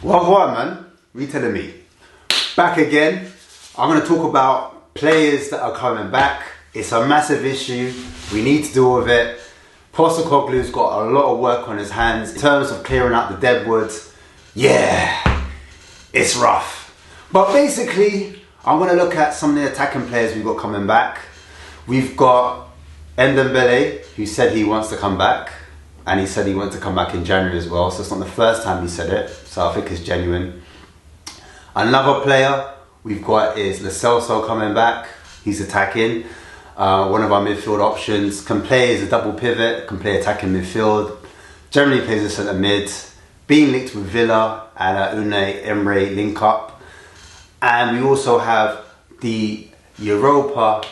Well, what, man? What you telling me? Back again. I'm going to talk about players that are coming back. It's a massive issue. We need to deal with it. Postecoglou's got a lot of work on his hands in terms of clearing out the deadwoods. Yeah, it's rough. But basically, I'm going to look at some of the attacking players we've got coming back. We've got Ndombele, who said he wants to come back. And he said he wanted to come back in January as well. So it's not the first time he said it. So I think it's genuine. Another player we've got is Lo Celso coming back. He's attacking. One of our midfield options. Can play as a double pivot. Can play attacking midfield. Generally plays as centre mid. Being linked with Villa and Unai Emery link up. And we also have the Europa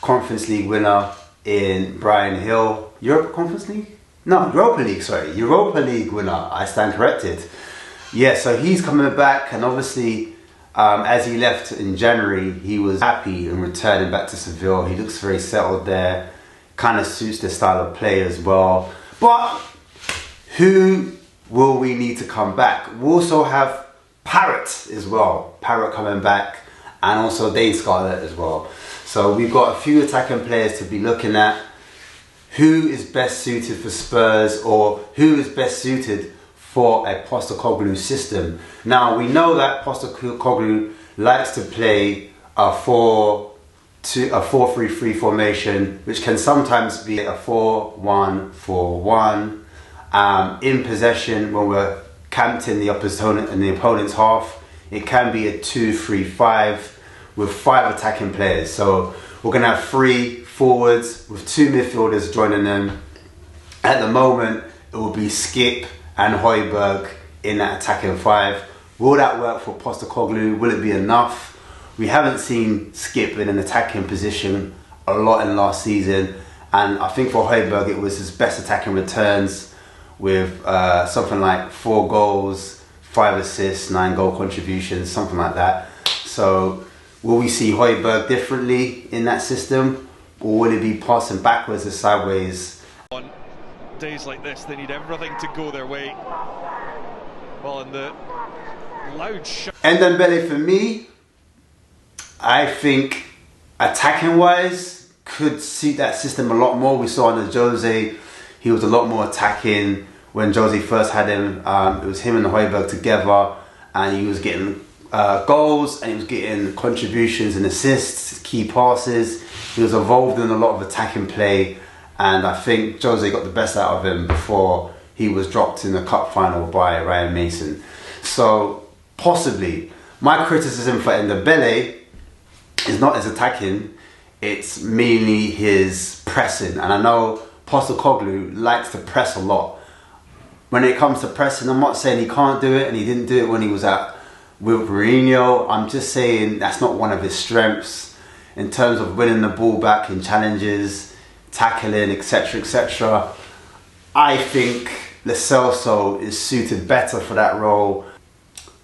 Conference League winner in Bryan Gil. Europa Conference League? No, Europa League, sorry. Europa League winner. I stand corrected. Yeah, so he's coming back, and obviously, as he left in January, he was happy and returning back to Seville. He looks very settled there. Kind of suits the style of play as well. But who will we need to come back? We also have Parrott as well. Parrott coming back, and also Dane Scarlett as well. So we've got a few attacking players to be looking at. Who is best suited for Spurs, or who is best suited for a Postecoglou system? Now, we know that Postecoglou likes to play a 4-3-3 formation, which can sometimes be a 4-1-4-1. In possession, when we're camped in the opponent's half, it can be a 2-3-5 with 5 attacking players. So we're going to have 3 forwards with 2 midfielders joining them. At the moment, it will be Skip and Højbjerg in that attacking 5. Will that work for Postecoglou? Will it be enough? We haven't seen Skip in an attacking position a lot in last season, and I think for Højbjerg it was his best attacking returns with something like 4 goals, 5 assists, 9 goal contributions, something like that. So will we see Højbjerg differently in that system? Or will it be passing backwards or sideways? On days like this, they need everything to go their way. Well, in the loud shot. Ndombele for me, I think attacking-wise could suit that system a lot more. We saw under Jose, he was a lot more attacking. When Jose first had him, it was him and Højbjerg together, and he was getting goals, and he was getting contributions and assists, key passes. He was involved in a lot of attacking play, and I think Jose got the best out of him before he was dropped in the cup final by Ryan Mason. So possibly, my criticism for Ndombele is not his attacking, it's mainly his pressing. And I know Postecoglou likes to press a lot. When it comes to pressing, I'm not saying he can't do it, and he didn't do it when he was with Mourinho. I'm just saying that's not one of his strengths in terms of winning the ball back in challenges, tackling, etc, etc. I think Lo Celso is suited better for that role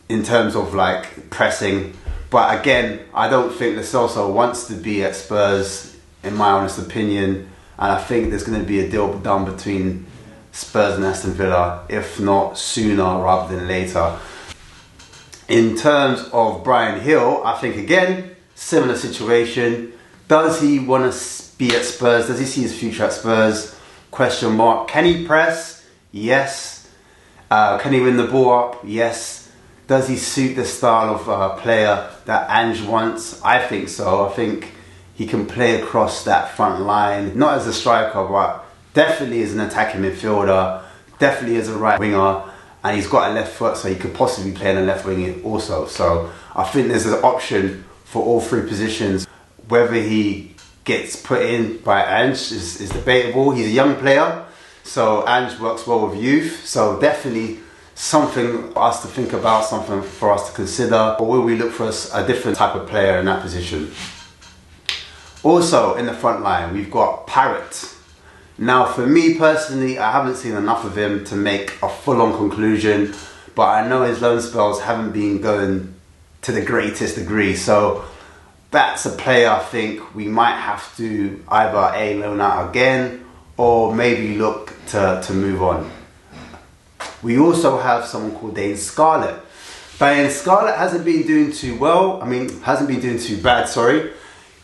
in terms of like pressing. But again, I don't think Lo Celso wants to be at Spurs, in my honest opinion. And I think there's going to be a deal done between Spurs and Aston Villa, if not sooner rather than later. In terms of Bryan Gil, I think again, similar situation. Does he want to be at Spurs? Does he see his future at Spurs? Question mark. Can he press? Yes. Can he win the ball up? Yes. Does he suit the style of player that Ange wants? I think so. I think he can play across that front line, not as a striker, but definitely as an attacking midfielder, definitely as a right winger. And he's got a left foot, so he could possibly play in the left wing also. So I think there's an option for all 3 positions. Whether he gets put in by Ange is debatable. He's a young player, so Ange works well with youth. So definitely something for us to think about, something for us to consider. Or will we look for a different type of player in that position? Also in the front line, we've got Parrott. Now, for me personally, I haven't seen enough of him to make a full-on conclusion, but I know his loan spells haven't been going to the greatest degree. So that's a player I think we might have to either A, loan out again, or maybe look to move on. We also have someone called Dane Scarlett. But Scarlett hasn't been doing too well. I mean, hasn't been doing too bad, sorry.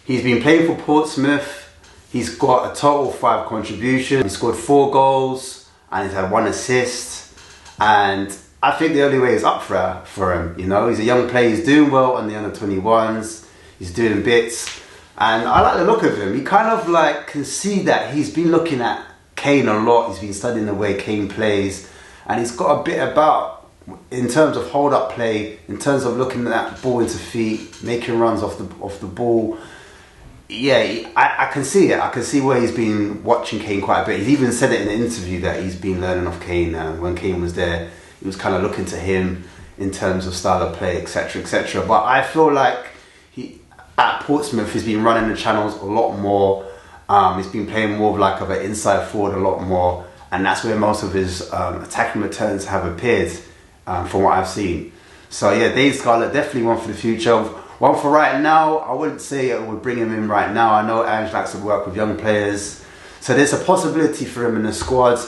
He's been playing for Portsmouth. He's got a total of 5 contributions. He scored 4 goals and he's had 1 assist. And I think the only way is up for him. You know, he's a young player. He's doing well on the under-21s. He's doing bits. And I like the look of him. He kind of like can see that he's been looking at Kane a lot. He's been studying the way Kane plays. And he's got a bit about, in terms of hold-up play, in terms of looking at that ball into feet, making runs off the ball. Yeah, I can see it. I can see where he's been watching Kane quite a bit. He's even said it in an interview that he's been learning off Kane. When Kane was there, he was kind of looking to him in terms of style of play, etc., etc. But I feel like at Portsmouth, he's been running the channels a lot more. He's been playing more of like an inside forward a lot more, and that's where most of his attacking returns have appeared, from what I've seen. So yeah, Dane Scarlett, definitely one for the future. One for right now, I wouldn't say I would bring him in right now. I know Ange likes to work with young players, so there's a possibility for him in the squad.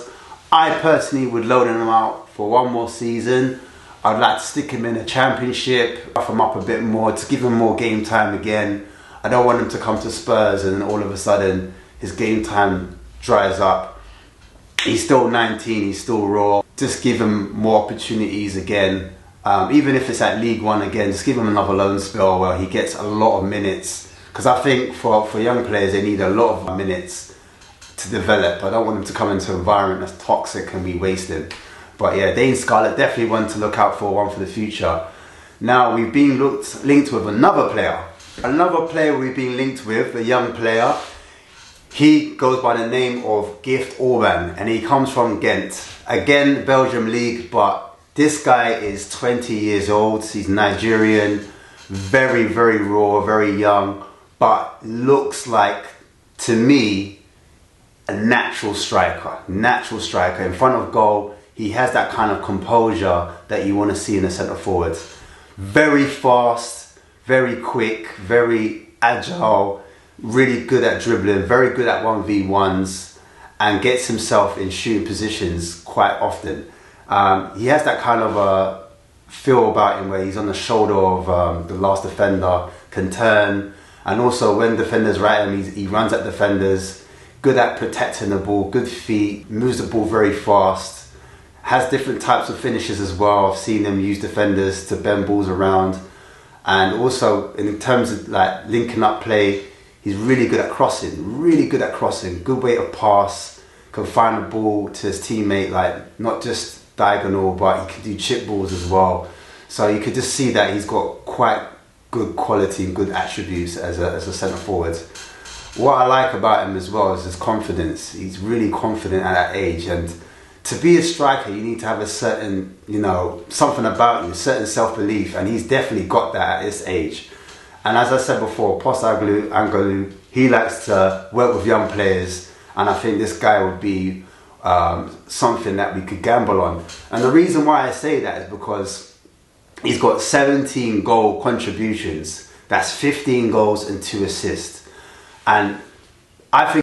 I personally would loan him out for 1 more season. I'd like to stick him in a championship, buff him up a bit more, to give him more game time again. I don't want him to come to Spurs and all of a sudden his game time dries up. He's still 19, he's still raw. Just give him more opportunities again. Even if it's at League One again, just give him another loan spell where he gets a lot of minutes. Because I think for young players, they need a lot of minutes to develop. I don't want him to come into an environment that's toxic and we waste him. But yeah, Dane Scarlett, definitely one to look out for, one for the future. Now, we've been linked with another player. Another player we've been linked with, a young player. He goes by the name of Gift Orban and he comes from Ghent. Again, Belgium League, but this guy is 20 years old. He's Nigerian, very, very raw, very young, but looks like, to me, a natural striker. Natural striker. In front of goal, he has that kind of composure that you want to see in a centre forward. Very fast, very quick, very agile, really good at dribbling, very good at 1v1s, and gets himself in shooting positions quite often. He has that kind of a feel about him where he's on the shoulder of the last defender, can turn, and also when defenders rat him, he runs at defenders, good at protecting the ball, good feet, moves the ball very fast, has different types of finishes as well. I've seen him use defenders to bend balls around, and also in terms of like linking up play, he's really good at crossing, good way to pass, can find the ball to his teammate, like not just diagonal, but he can do chip balls as well. So you could just see that he's got quite good quality and good attributes as a centre forward. What I like about him as well is his confidence. He's really confident at that age, and to be a striker you need to have a certain, something about you, certain self-belief, and he's definitely got that at this age. And as I said before, Angalu, he likes to work with young players, and I think this guy would be something that we could gamble on. And the reason why I say that is because he's got 17 goal contributions. That's 15 goals and 2 assists. And I think